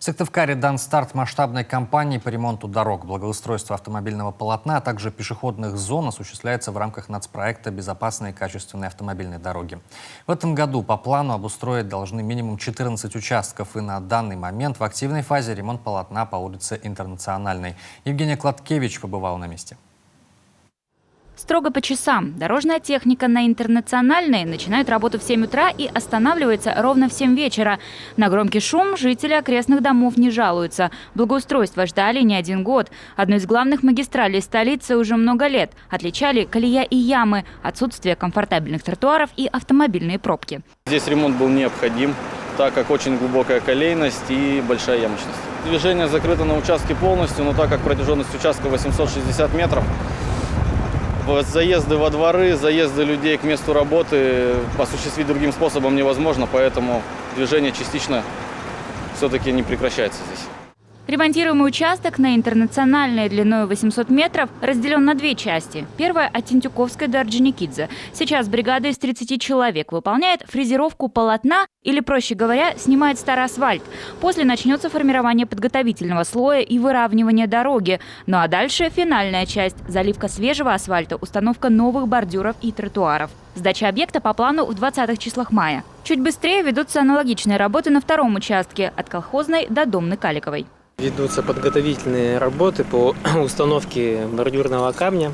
В Сыктывкаре дан старт масштабной кампании по ремонту дорог. Благоустройство автомобильного полотна, а также пешеходных зон осуществляется в рамках нацпроекта «Безопасные и качественные автомобильные дороги». В этом году по плану обустроить должны минимум 14 участков. И на данный момент в активной фазе ремонт полотна по улице Интернациональной. Евгения Кладкевич побывала на месте. Строго по часам. Дорожная техника на Интернациональной начинает работу в 7 утра и останавливается ровно в 7 вечера. На громкий шум жители окрестных домов не жалуются. Благоустройство ждали не один год. Одну из главных магистралей столицы уже много лет отличали колея и ямы, отсутствие комфортабельных тротуаров и автомобильные пробки. Здесь ремонт был необходим, так как очень глубокая колейность и большая ямочность. Движение закрыто на участке полностью, но так как протяженность участка 860 метров, заезды во дворы, заезды людей к месту работы осуществить другим способом невозможно, поэтому движение частично все-таки не прекращается здесь. Ремонтируемый участок на Интернациональной длиной 800 метров разделен на две части. Первая от Тентюковской до Орджоникидзе. Сейчас бригада из 30 человек выполняет фрезеровку полотна или, проще говоря, снимает старый асфальт. После начнется формирование подготовительного слоя и выравнивание дороги. Ну а дальше финальная часть – заливка свежего асфальта, установка новых бордюров и тротуаров. Сдача объекта по плану в 20-х числах мая. Чуть быстрее ведутся аналогичные работы на втором участке – от Колхозной до Домны-Каликовой. Ведутся подготовительные работы по установке бордюрного камня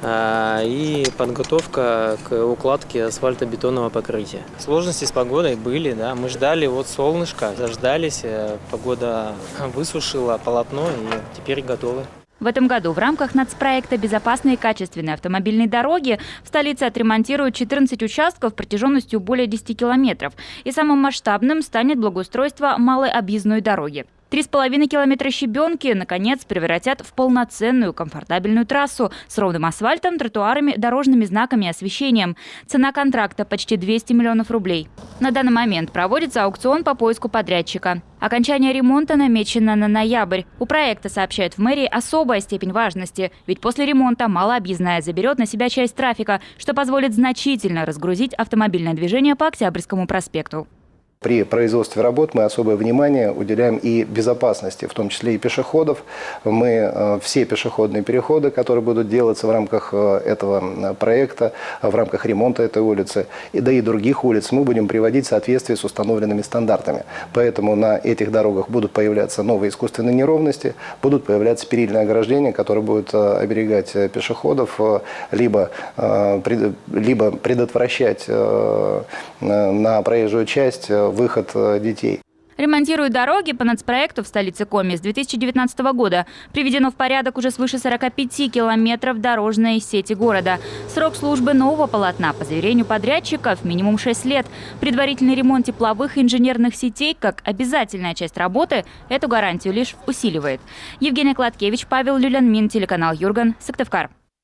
и подготовка к укладке асфальтобетонного покрытия. Сложности с погодой были, да. Мы ждали солнышко, дождались, погода высушила полотно и теперь готовы. В этом году в рамках нацпроекта «Безопасные и качественные автомобильные дороги» в столице отремонтируют 14 участков протяженностью более 10 километров. И самым масштабным станет благоустройство малой объездной дороги. 3,5 километра щебенки, наконец, превратят в полноценную комфортабельную трассу с ровным асфальтом, тротуарами, дорожными знаками и освещением. Цена контракта почти 200 миллионов рублей. На данный момент проводится аукцион по поиску подрядчика. Окончание ремонта намечено на ноябрь. У проекта, сообщают в мэрии, особая степень важности. Ведь после ремонта малообъездная заберет на себя часть трафика, что позволит значительно разгрузить автомобильное движение по Октябрьскому проспекту. При производстве работ мы особое внимание уделяем и безопасности, в том числе и пешеходов. Мы все пешеходные переходы, которые будут делаться в рамках этого проекта, в рамках ремонта этой улицы, да и других улиц, мы будем приводить в соответствие с установленными стандартами. Поэтому на этих дорогах будут появляться новые искусственные неровности, будут появляться перильные ограждения, которые будут оберегать пешеходов, либо предотвращать на проезжую часть выход детей. Ремонтируют дороги по нацпроекту в столице Коми с 2019 года. Приведено в порядок уже свыше 45 километров дорожной сети города. Срок службы нового полотна, по заверению подрядчиков, минимум 6 лет. Предварительный ремонт тепловых и инженерных сетей, как обязательная часть работы, эту гарантию лишь усиливает. Евгения Кладкевич, Павел Люлянмин, телеканал Юрган, Сыктывкар.